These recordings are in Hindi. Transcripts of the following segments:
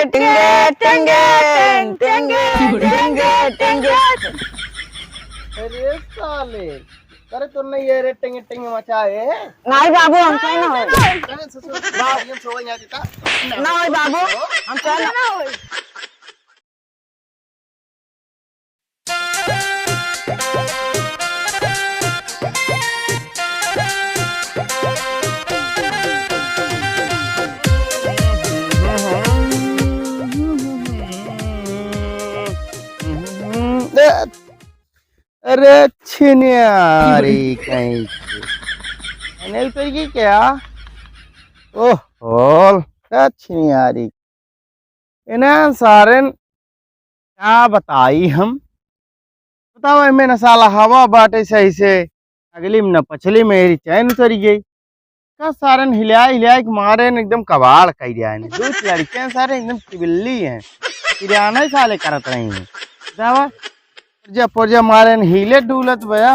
टिंगे टिंगे टिंगे टिंगे टिंगे। अरे साले, अरे तुमने ये रे टिंग टिंग मचाए। नहीं बाबू हमसे ना होए। अरे ससुर बाबू सोवा नहीं देता ना होए बाबू हमसे ना होए। अरे छिनियारी कहीं की नहीं तो ये क्या? ओह छिनियारी इन्हें सारन क्या बताई हम बताओ इनमें न साला हवा बाटे सही से अगली में न पछली मेरी चैन उतरी गई का सारन हिलाए के मारे न एकदम कबाड़ कई दिया है दो लड़कियां सारे एकदम चिबिल्ली हैं किराना ही साले करत रही हैं दावा पुर्जा मारे न हिले डूलत बया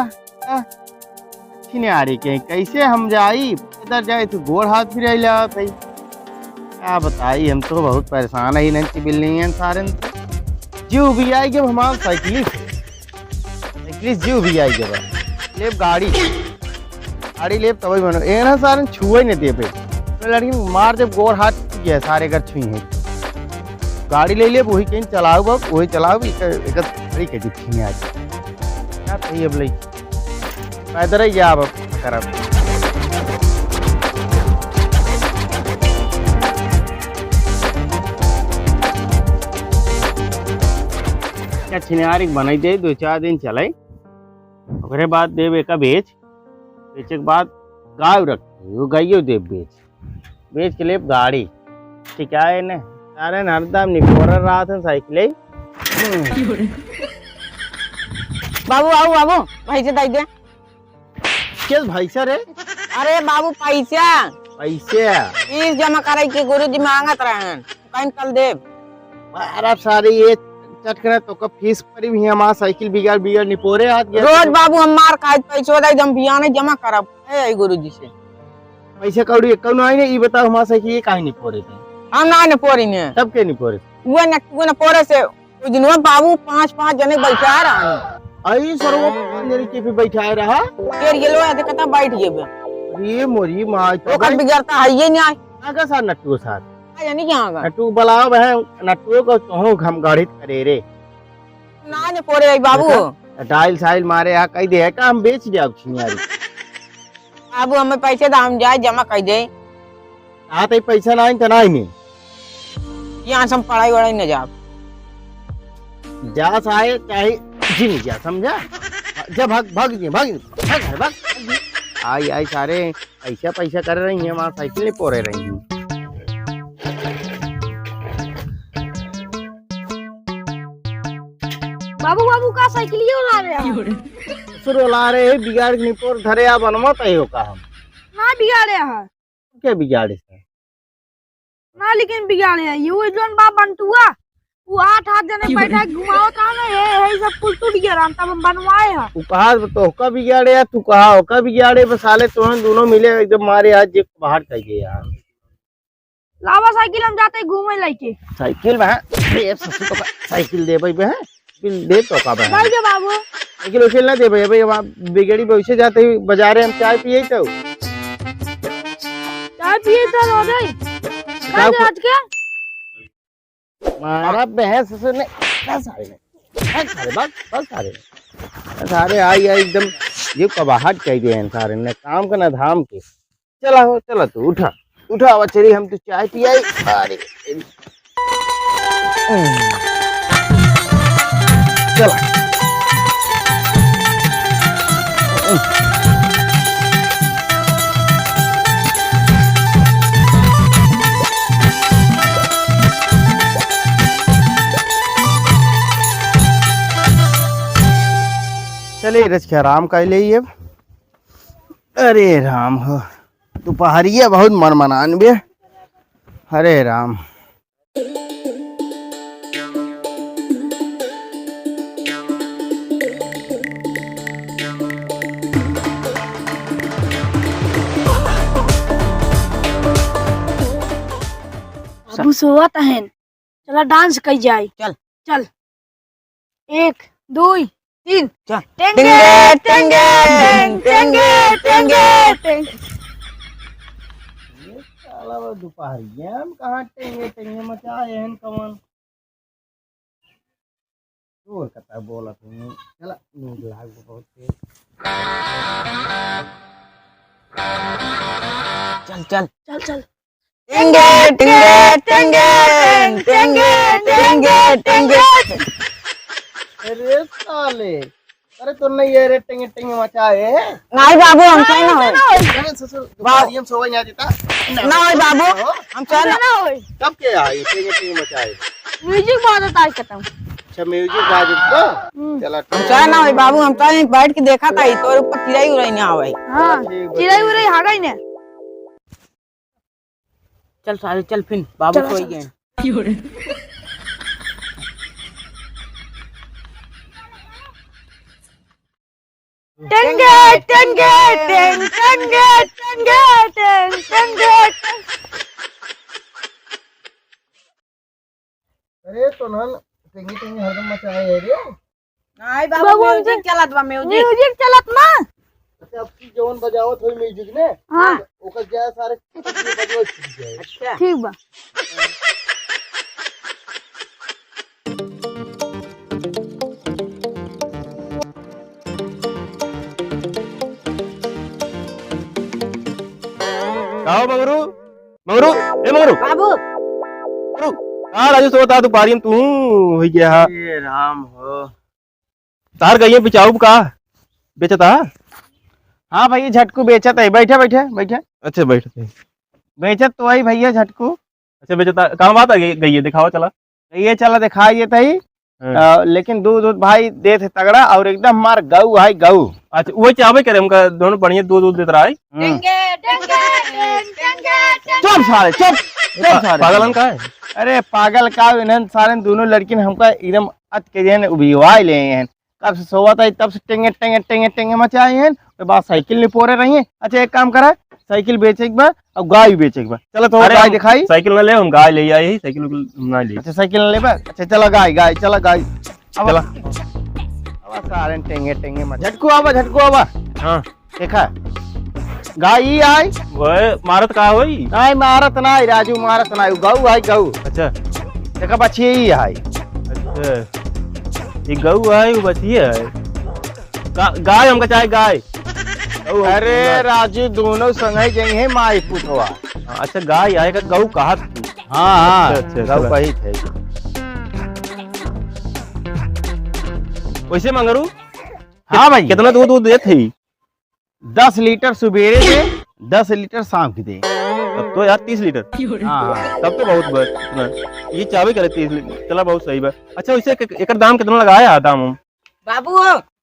छिनियारी के कैसे हम जाई इधर जाए तो गोड़ हाथ फिर थी क्या बताई हम तो बहुत परेशान है नहीं चिबिल्ली हैं सारे जीव भी आई जब हमारा साइकिलिस्ट जीव भी आई जब लेब गाड़ी लेब तभी बनो ए ना सारे छुए नहीं दे पे तो लड़की मार जब गोर हाथ गया सारे घर छुई है गाड़ी ले वही कहीं चलाओ बाप वही चलाओ एक खड़ी के दिखी आज क्या सही अब लई पैदल ही जा अब करब क्या छिनियारी बनाई दे 2-4 दिन चलाई ओकरे बाद देव एक बेचे के बाद गाय रख वो गाइयो देव बेच के लिए गाड़ी ठीक है ने सारे हरदम निपोर रहा था साइकिल बाबू बाबू बाबू पैसे दे दे। किस भाई सर है? अरे बाबू पैसा फीस जमा करे के गुरुजी मांगत रहन कहीं कल दे। अरे सारी ये चटकना तो का फीस पर भी हमारा साइकिल बिगाड़ निपोरे हाथ गया रोज बाबू हम मार खाए पैसो दे हम बियाने जमा करब है गुरुजी से पैसे कौड़ी कौन आई ने ई बताओ हमारा साइकिल ये काहे निपोरे थे हम ना ने पोरी ने तब के निपोरे वो न पोरे से उस दिन बाबू 5-5 जने बैठा रहा आई सरवा जने के भी बैठा रहा फिर ये लोग कहता बैठ जेबे ये मोरी मां तो कल बिगड़ता है ये नहीं आए आगे साथ नट्टू साथ यानी क्या होगा नट्टू बुलाओ बहन नट्टू को तो हम गाड़ी करे रे ना ने पोरे बाबू टाइल साइल मारे आ कह दे का हम बेच दे अब छिनियारी बाबू हमें पैसे दाम जाए जमा कर दे आते पैसा ना तो नहीं यहाँ से हम पढ़ाई वढ़ाई न जा साहे चाहे जी नहीं जा समझा जब भाग आई सारे पैसा कर रही है वहाँ साइकिल नहीं पोरे रही है बाबू बाबू का साइकिल ही उला रहे फिर उला रहे बिगाड़ नहीं पोर धरे आ बनवा तय का हम ना बिगाड़े है क्या बिगाड़े से ना लेकिन बिगाड़े है ये जोन बा बंटुआ वो 8 जने बैठा घुमाओ था ना ये सब पुल टूट गया राम तब हम बनवाए है तू कहा तो का बिगाड़े तू कहा का बिगाड़े बस साले तो दोनों मिले एकदम मारे आज जे बाहर कर गए यार लावा साइकिल हम जाते घूमे लेके साइकिल में ये सबसे तो साइकिल दे भाई बहन दे तो का बहन भाई बाबू साइकिल उछल ना दे भाई वहाँ बिगड़ी भविष्य जाते ही बाजारे हम चाय पिए तो चाय पिए तो रो दे आज के मारा बहन ससुर ने सारे आई एकदम ये कबाहट कह गए हैं सारे ने काम का ना धाम के चला तू उठा बच्चे हम तो चाय पियाई अरे चला चले रच के आराम कर ले अरे राम हो दोपहरिया बहुत मनमनान भी हरे राम बाबू सोवत हैं चला डांस कई जाए। चल। चल 1 2 3 चल। टेंगे टेंगे टेंगे टेंगे टेंगे। ये साला वो दोपहरिया हम कहाँ टेंगे टेंगे मचाए हैं कमन जोर कता बोला तुमने चला नींद लाग बहुत तेज चल चल चल चल टेंगे टेंगे टेंगे टेंगे टेंगे टेंगे। अरे साले अरे तुमने ये रे टेंगे टेंगे मचाए नहीं बाबू हमसे ना होए। अरे ससुर दोपहरिया में सोवा नहीं देता ना होए बाबू हमसे ना। ना होए। कब के आए टेंगे टेंगे मचाए म्यूजिक बाजता आज खत्म। अच्छा म्यूजिक बाजत तो चला हमसे ना होए बाबू। हम तो यहीं बैठ के देखा था ही तोर ऊपर चिड़ै उड़ै ना आवे। हाँ चिड़ै उड़ै आ गई ने। चल सारे चल फिर बाबू सोई गए। टेंगे टेंगे टेंगे टेंगे टेंगे टेंगे। अरे तो नन टेंगे टेंगे हरदम मचाए है रे नहीं बाबू म्यूजिक चलत बा म्यूजिक। म्यूजिक चलत ना। अच्छा अब की जवन बजावत होई म्यूजिक ने हाँ ओकर जाय सारे बजावत छूट जाए अच्छा ठीक बा। आओ मंगरू मंगरू ए मंगरू बाबू मंगरू हाँ राजू सो बता दोपहरी में तू हो गया हा ये राम हो तार गई बिचाऊ का बेचता हाँ भैया झटकू बेचत है बैठे बैठे बैठे अच्छा बैठते बेचत तो आई भैया झटकू अच्छा बेचता कहाँ बात आ गई है दिखाओ चला ये चला दिखाई थी लेकिन दूध दूध भाई दे थे तगड़ा और एकदम मार गऊ है गऊ अच्छा वो चावे करे हमका दोनों बढ़िया दूध देता रहा है टेंगे टेंगे टेंगे। चुप सारे चुप चुप सारे पागलन का है अरे पागल का इन्हन सारे दोनों लड़की ने हमका एकदम अत के दिन उबिवाई ले हैं कब से सोवा था तब से टेंगे टेंगे टेंगे टेंगे मचाए हैं उसके बाद साइकिल नहीं पोरे रही है। अच्छा एक काम करा साइकिल बेचे के बाद और गाय भी बेचे के बाद चलो तो अरे गाय हम दिखाई साइकिल ना ले हम गाय ले आई ही साइकिल ना ले अच्छा साइकिल ले बा अच्छा चला गाय गाय चला गाय अब चला अब सारे टेंगे टेंगे मचा झटकू आवा हाँ देखा गाय ही आई वो मारत का होई नहीं मारत नहीं राजू मारत नहीं गऊ आई गऊ अच्छा देखा बच्ची ही आई अच्छा ये गऊ है वो बची है गाय हमका चाहे गाय अरे राजू दोनों संगे गई है माई पुतवा अच्छा गाय आएगा गऊ कहा तू हाँ हाँ अच्छा, गऊ चला। वही थे वैसे मंगरू हाँ भाई कितना दूध देते ही 10 लीटर सुबेरे दे 10 लीटर शाम की दे तब तो यार 30 लीटर हाँ तब तो बहुत बस इतना ये चाबी करे 30 लीटर चला बहुत सही बा अच्छा वैसे एक दाम कितना लगाया दाम हम बाबू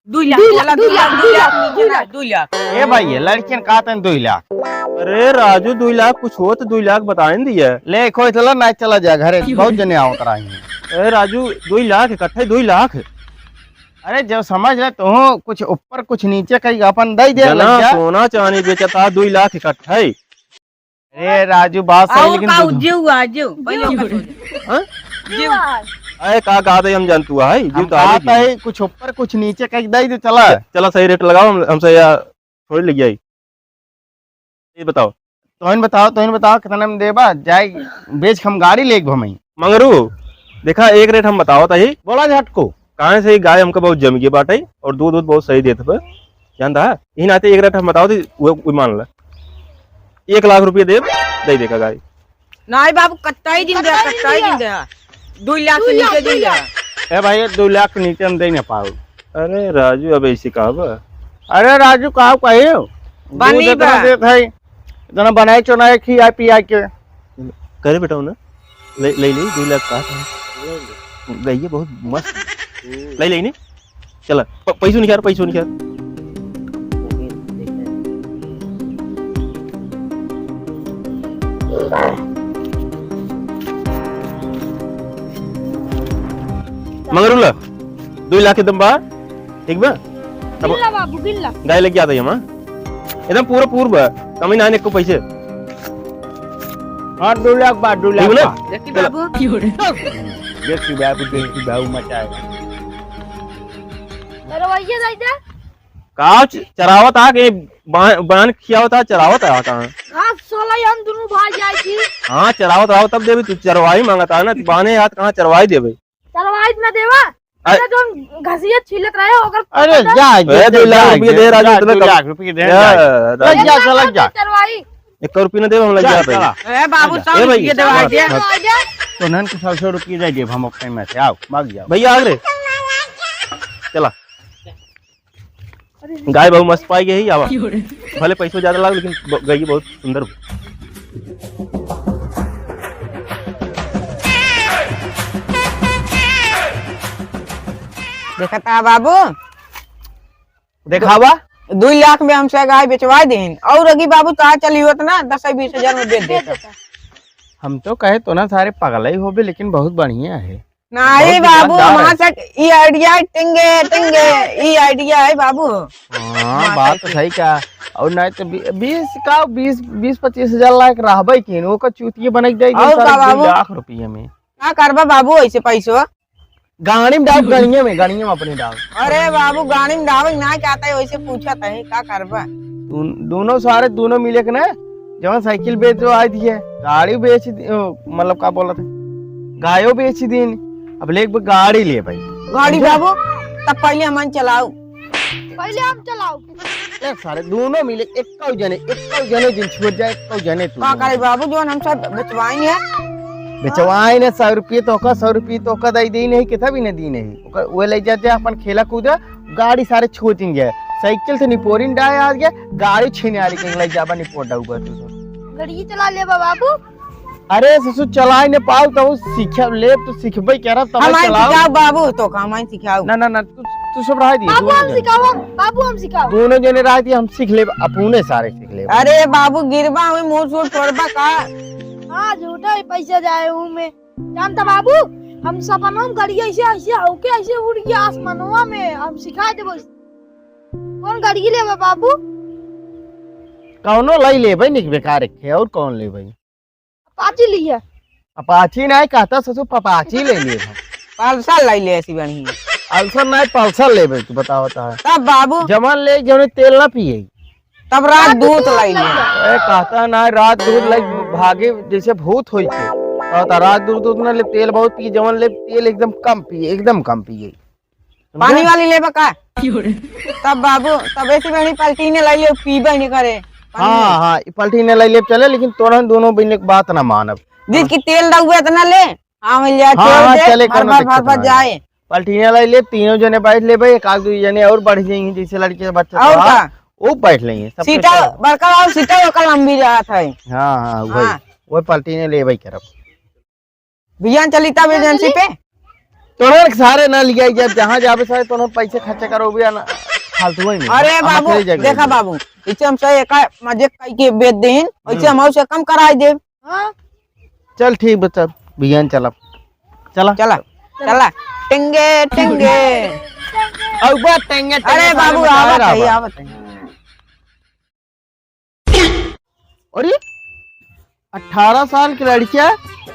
2 लाख वाला 2 लाख 2 लाख नीचे ना 2 लाख। ए भाई लड़कियन कहा था 2 लाख अरे राजू 2 लाख कुछ हो तो 2 लाख बताए न दिया ले कोई चला नहीं चला जा घरे बहुत जने आओ करा अरे राजू 2 लाख इकट्ठे 2 लाख अरे जब समझ ले तो कुछ ऊपर कुछ नीचे कहीं अपन दे दे जना लग जा। सोना चांदी बेचता 2 लाख इकट्ठे अरे राजू बात सही आओ लेकिन का दूध- जीव आ जीव पहले हाँ? जीव अरे का है हम जानतू है हम जीव तो कहा आगे था की। ही, कुछ ऊपर कुछ नीचे कहीं दे दे चला चला सही रेट लगाओ हमसे या थोड़ी लग जाए ये बताओ तो बताओ कितना में देबा जाए बेच हम गाड़ी ले घूमई मंगरू देखा एक रेट हम बताओ था ही बोला झटको कहाँ से गाय हमका बहुत जम गई बाटे और दूध बहुत सही देते पे जानता है यही नाते एक रेट हम बताओ थी वो मान ला 1 लाख रुपये दे देगा गाय नहीं बाबू कत्ताई दिन दे 2 लाख से नीचे दिन दे। ए भाई 2 लाख के नीचे हम दे ना पाओ अरे राजू अब ऐसी कहा अरे राजू कहा कहे बनी दूध बा। इतना देत है इतना बनाए चुनाए खिया पिया के करे बेटा ना ले 2 लाख कहा गई है बहुत मस्त ले नहीं चला पैसों निकाल मंगरूला 2 लाख एकदम बा ठीक बा गिल्ला बाबू गिल्ला। गाय लग जाता है एकदम पूरा पूर्व कमी ना को पैसे हाँ 2 लाख बात 2 लाख ठीक है ना? बात। देखी बाबू देखी बाबू मचाएगा। अरे भैया जाइए काच चरावत आ के बान खियावत आ चरावत आ कहां। घास सोला हम दोनों भाई जाई थी हां चरावत आओ तब देबे, तू चरवाई मांगता है ना, तू बाने हाथ कहां चरवाई देबे। चलवाई ना देवा अरे जो घसिया छिलत रहे ओकर अरे जा 2 लाख रुपये दे राजू, तुम्हें 2 लाख रुपये दे लग जा चला जा। चलवाई 1 रुपया न देबे हम लग जा, जा चला। ए बाबू जा। 100 रुपये दवा दे। तो नन के 100 रुपये दे दे हम अपने में से आओ भाग जाओ। भैया आ रे चला। गाय बहु मस्त पाई गई आवा, भले पैसों ज्यादा लाग लेकिन गाय बहुत सुंदर। देखता बाबू देखावा 2 लाख में हमसे गाय बेचवा देन और अगी बाबू तो चली होत ना 10-20 हजार में बेच देता। हम तो कहे तो ना सारे पगला ही होबे लेकिन बहुत बढ़िया है। नहीं बहुत बाबू ईमानदार वहाँ है। से ये आइडिया है, टिंगे टिंगे ये आइडिया है बाबू। हाँ बात तो सही कहा। और नहीं तो 20-25 हजार लाख रहबे की ओकर चूतिए बनक जाएगी और का 2 बाबू? लाख रुपये में। क्या करबा बाबू ऐसे पैसों? गाड़ी में डाल गड़िया में अपने डाल। अरे बाबू गाड़ी में डावक ना कहता है वैसे पूछा है क्या करबा। दोनों सारे दोनों मिले के ना जब साइकिल बेच आई थी गाड़ी बेच मतलब क्या बोला था गायो बेच दिन अब ले गाड़ी ले भाई गाड़ी बाबू तब पहले हम चलाऊ। पहले हम चलाओ एक सारे दोनों मिले एक जने दिन छूट जाए एक जने तू क्या करे बाबू जो हम सब बेचवाएंगे बेचवाए ने 100 रुपये तो 100 रुपये तो दी नहीं कितना भी नहीं दी नहीं वो ले जाते अपन खेला कूदा गाड़ी सारे छूट जाए साइकिल से निपोरिन डाय आ गया गाड़ी छीने आ रही ले जाबा निपोर डाउबा तू गाड़ी चला ले बाबू। अरे ससुर चलाए ने पाऊ तो सीख ले तो सीखबे क्या रहा तब हमारे चलाओ सिखाओ बाबू तो हमारे सिखाओ। ना तू सब रह दी बाबू हम सिखाओ बाबू हम सिखाओ। दोनों जने रह दी हम सीख ले अपने सारे सीख ले। अरे बाबू गिरबा हुई मुंह सूट छोड़बा का। हाँ झूठा ही पैसा जाए हूँ मैं जानता बाबू। हम सपनों में गाड़ी ऐसे ऐसे होके ऐसे उड़ गया आसमानवा में हम सिखा दे बस। कौन गाड़ी ले बाबू? कौनो लाई ले भाई निक बेकार है और कौन ले भाई अपाची लिया अपाची नहीं कहता ससुर पपाची ले लिए हम पल्सर लाई ले ऐसी बनी। अल्सर नहीं पल्सर ले भाई तू बताओ है तब बाबू जमन ले जौने तेल ना पिए तब रात दूध लाई ले। ए कहता ना रात दूध लाई भागे जैसे भूत होई छे कहता रात दूध ना ले तेल बहुत पिए जमन ले तेल एकदम कम पिए पानी वाली ले बका। तब बाबू तब ऐसी बनी पलटी ने लाई ले पीबे नहीं करे। हाँ पलटी ने लाई ले चले लेकिन तोरन दोनों बिन एक बात ना मानब जिस की तेल डाउए इतना ले हाँ मिल हाँ, जाए चले हर कोनो बार दिक्कत ना जाए। पलटी ने लाई ले तीनों जने बैठ ले भाई एक आध 2 जने और बढ़ जाएंगे जैसे लड़के के बच्चे और तो का वो बैठ लेंगे सब सीटा बड़का और सीटा का लंबी रहा था। हाँ वही हाँ। वो पलटी ने ले भाई करब बियान चली तब एजेंसी पे तोहर सारे ना लिया जब जहाँ जाबे सारे तोहर पैसे खर्चा करो भी ना फालतू में अरे बाबू देखा बाबू इसे हम सही एक मजे कई के बेच देन वैसे हम से कम कराई दे। हाँ चल ठीक बच्चा बियान चला चला टिंगे टिंगे। अब बात टेंगे अरे बाबू आवत है। अरे 18 साल की लड़कियां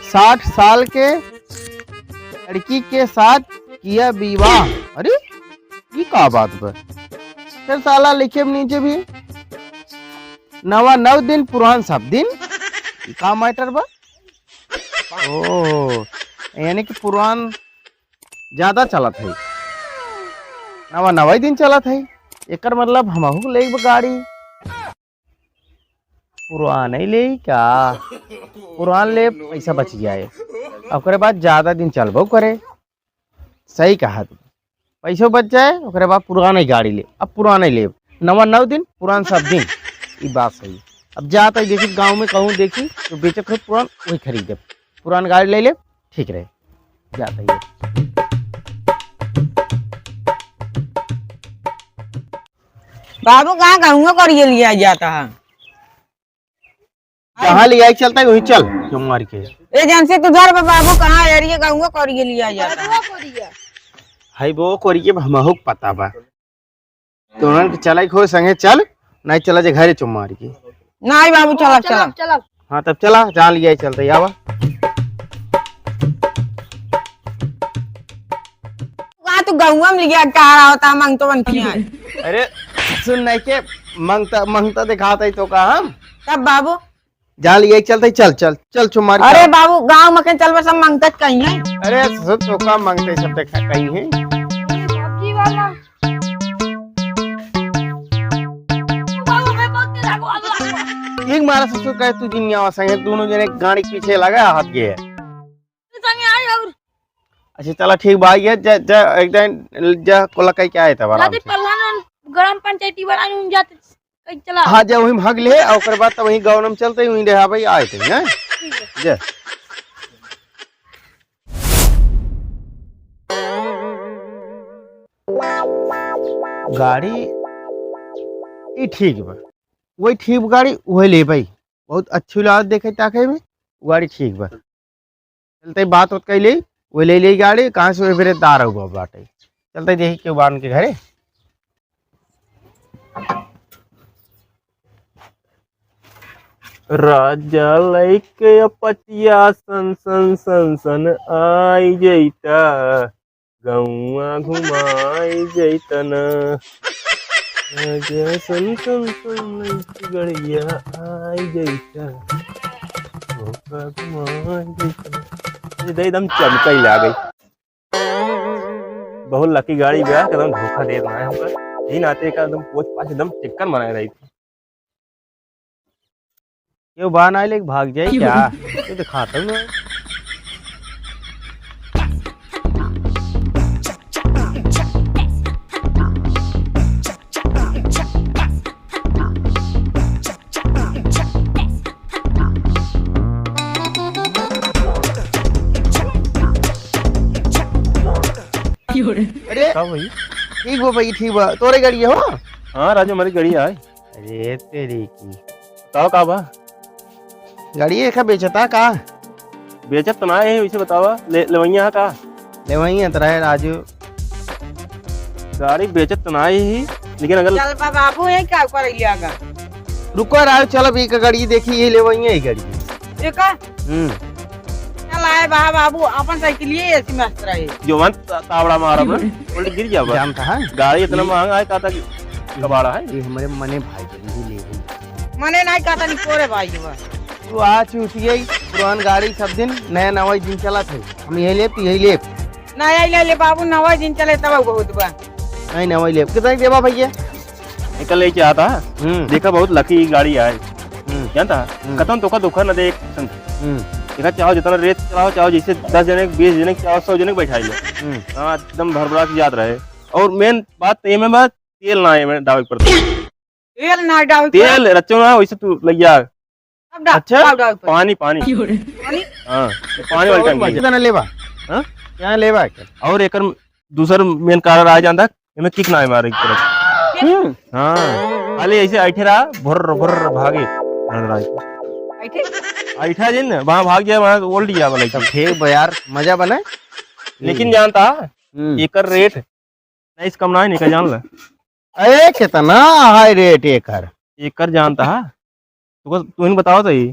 60 साल के लड़की के साथ किया विवाह। अरे ये का बात बा फिर साला लिखे नीचे भी नवा 9 दिन पुरान सब दिन का मैटर बा। ओ यानी कि पुरान ज्यादा चलत है नवा दिन चलत है एकर मतलब हमहू ले गाड़ी पुरान ही ले का पुरान ले पैसा बच जाए ओकरे बाद ज्यादा दिन चलबो करे। सही कहा तू पैसों बच जाए ओकरे बाद पुराना ही गाड़ी ले अब पुराना ही ले नवा 9 दिन पुरान सब दिन ये बात सही। अब जाता है देखी गांव में कहूँ देखी तो बेचे खुद पुरान वही खरीदे पुरान गाड़ी ले ठीक रहे जाता ही बाबू कहाँ कहूँगा करिए लिया जाता है जहाँ ले आई चलता है वही चल क्यों मार के एजेंसी तो घर पे बाबू कहाँ एरिया कहूँगा करिए लिया जाता है। हाई वो करिए हमहू पता बा तो चला खो संगे चल नहीं चला जे घरे चुम मार के नहीं बाबू चला चला चला हाँ तब चला जान लिया चलते आवा। वहाँ तू गहुआ में लिया कहा रहा होता मंग तो बनती है। अरे सुन नहीं के मंगता मंगता दिखाता ही तो कहा हम तब बाबू जान लिया चलते चल चल चल चुमार। अरे बाबू गाँव में कहीं चल सब मंगता कहीं है। अरे तो का मांगते सब देखा कहीं है। सब्जी वाला बाबू मैं बहुत तेज भागो एक मारा ससुर कहे तू दुनिया संगे दोनों जने गाड़ी के पीछे लगा हाथ गए। संगे आई और अच्छा चला ठीक भाई है जा जा एकदम जा कोला कहीं क्या है तब आराम दादी से। प्रधान ग्राम पंचायती वाला उन जाते कहीं चला। हाँ जा वहीं भाग ले और ओकर बाद तो वहीं गाँव में चलते वहीं रहा भाई आए थे ना जा। गाड़ी ये ठीक बा वही ठीक गाड़ी वही ले भाई बहुत अच्छी लागत देखे ताके में गाड़ी ठीक बा चलते बात होत कैले वही ले ली गाड़ी कहाँ से फिर दार हुआ बाटे चलते देखी क्यों बान के घरे। राजा लैके अपचिया सन सन सन सन आई जैता गौआ घुमाई जैतन राजा सन सन सन लैके गड़िया आई जैता गौआ घुमाई जैतन। ये एकदम चमकई ला गई। बहुत लकी गाड़ी गया एकदम धोखा दे रहा है हमको। यही नाते का एकदम पोछ पाछ एकदम चिक्कन बना रही थी। क्यों बान आए लेके भाग जाए क्या ये दिखाता हूँ मैं। अरे कब भाई? ठीक हो भाई ठीक बा तोरे गाड़ी हो। हाँ राजू हमारी गाड़ी आई। अरे तेरी की बताओ का बा गाड़ी एक बेचता का बेचत तो ना है वैसे बतावा लेवैया का ले वही है तेरा राजू। गाड़ी बेचत तो ना ही लेकिन अगर चल बाबू ये क्या कर लिया का रुको राजू चल अभी एक गाड़ी देखी ये ले वही है गाड़ी। ये का चल आए बाबू अपन साइकिल ये ऐसी मस्त रहे जो मन तावड़ा मारा ना उल्टी गिर जा जानता है गाड़ी इतना महंगा है कहता कि कबाड़ा है। ये हमारे मने भाई जल्दी ले गई। मने नहीं कहता नहीं कोरे भाई बा तू आज उठी गई पुरान गाड़ी सब दिन नया नवा दिन चला थे हम यही ले यही ले नहीं ले बाबू नवा दिन चले तब बहुत बा नहीं नवा ले कितना देवा भैया। निकल लेके आता देखा बहुत लकी गाड़ी है जानता कतन तो का दुखा न देख देखा चाहो जितना रेत चलाओ चाहो जैसे 10 जने 20 जने चाहो 100 जने बैठाई लो हाँ एकदम भरभरा के याद रहे। और मेन बात ये में बात तेल ना है मैं दावे पर तेल ना डाल तेल रचो ना वैसे तू लग जा। अब डाल अच्छा डाल पानी पानी पानी हाँ पानी वाली टंकी कितना लेवा हाँ? क्या लेवा क्या और एक दूसर मेन कारण आ जाता इनमें किक ना है मारे की तरफ हाँ खाली ऐसे ऐठे रहा भुर्र भुर्र भागे ऐठा जिन वहाँ भाग जाए वहाँ ओल्ड जा वाला सब ठीक बा यार मजा बना। लेकिन जानता एकर रेट नहीं कम ना है निकल जान ला अरे कितना हाई रेट एकर एकर जानता है तू इन बताओ तो ये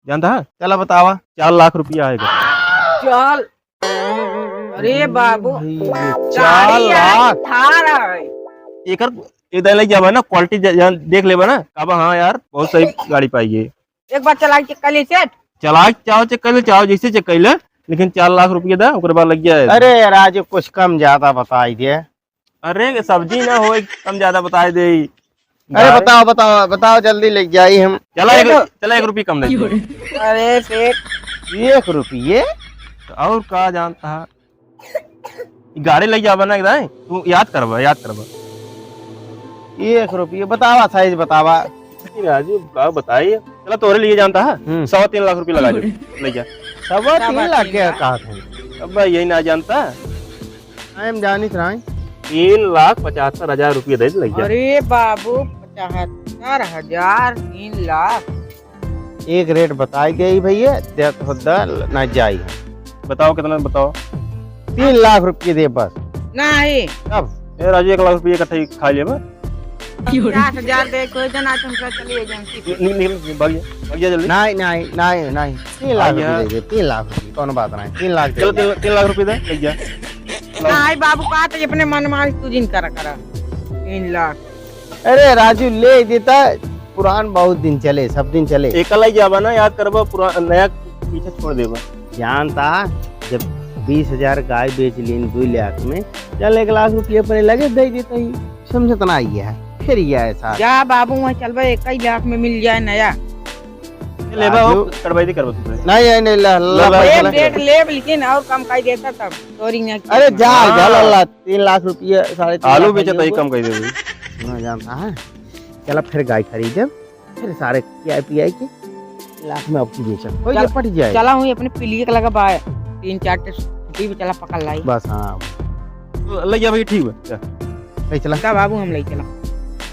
जानता है चला बतावा 4 लाख रुपया आएगा। चल अरे बाबू 4 लाख थार है एकर एकदम लग जावा ना क्वालिटी देख लेबा ना काबा हाँ यार बहुत सही गाड़ी पाई है। एक बार चला के कल सेट चला चाहो चेक कर ले चाहो जैसे चेक कर ले लेकिन 4 लाख रुपया था उसके बाद लग गया। अरे राजू कुछ कम ज्यादा बताई दे। अरे सब्जी ना हो कम ज्यादा बता दे। अरे बताओ बताओ बताओ जल्दी ले जाई हम। चला 1 रुपया कम दे अरे सेठ 1 रुपये और का जानता है गाड़ी लग जावा ना एकदम तू याद करवा 1 रुपये बतावा साइज बतावा। राजू का बताइए चला तोरे लिए जानता है 3.25 लाख रुपया लगा दे ले जा 3.25 लाख के कहा था अब यही ना जानता हम जानी रहा 3,75,000 रुपया दे लग जा। अरे बाबू 75,000 3 लाख एक रेट बताई गई भैया दे तो न जाई बताओ कितना बताओ 3 लाख रुपये दे बस नहीं अब राजू 1 लाख रुपया इकट्ठा खा लिया 50,000 दे कोई जना तुमका चली एजेंसी निकल भाग जा जल्दी। नहीं नहीं नहीं नहीं 3 लाख भैया। रुपए दे दे 3 लाख रुपए कौन बात नहीं 3 लाख दे चलो दे। 3 लाख रुपए दे ले जा। नहीं बाबू का तो अपने मन मारी तू जिन करा 3 लाख अरे राजू ले देता पुरान बहुत दिन चले सब दिन चले एकला ही जाबा ना याद करबा पुराना नया पीछे छोड़ देबा। जानता जब 20,000 गाय बेच लीन 2 लाख में चल 1 लाख रुपये अपने लगे दे देता ही समझत ना आई है फिर ये ऐसा जा बाबू वहाँ चल भाई 1 लाख में मिल जाए नया लेबा हो राजू। करवाई दी करबा तू। नहीं नहीं ला ला ला, पैसा एक ला। डेढ़ लेब लेकिन और कम कर देता तब चोरी नहीं किया। अरे जा हाँ। जा ला ला 3 लाख रुपये 3.5 आलू लाख बेचा तो ही रुपये कम कर देबी। ना जानता है चला फिर गाय खरीदे फिर सारे पीआई के लाख में अपनी बेचा कोई चल- ये पट जाए चला हूँ अपने पिलिए का लगा बाय 3-4 छुट्टी भी चला पकड़ लाई बस हाँ ले जा भाई ठीक है। ले चला का बाबू हम ले चला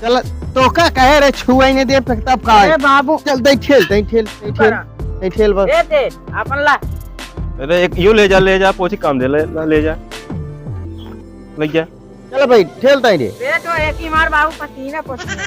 चल तो का कहे रे छुआई ने दे सकता अब का अरे बाबू चल दे ठेल बस दे अपन ला अरे एक यू ले जा पोछी काम दे ले जा ले जा। चल भाई ठेल दे रे तो एक ही मार बाबू पसीना पसीना